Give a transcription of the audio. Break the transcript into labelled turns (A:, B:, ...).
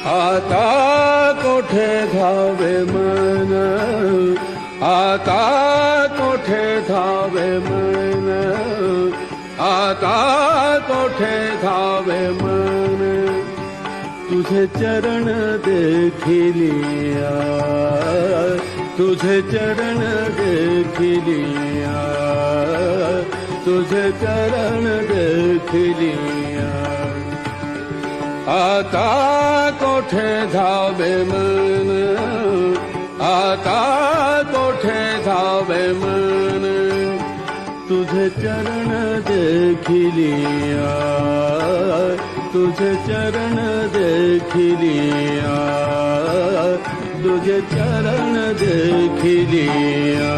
A: आता कोठे धावे मन, आता कोठे धावे मन, आता कोठे धावे मन, तुझे चरण देखिलिया, तुझे चरण देखिलिया, तुझे चरण देखिलिया। आता कोठे धावे मन, आता कोठे धावे मन, तुझे चरण देखिलिया, तुझे चरण देखिलिया, तुझे चरण देखिलिया।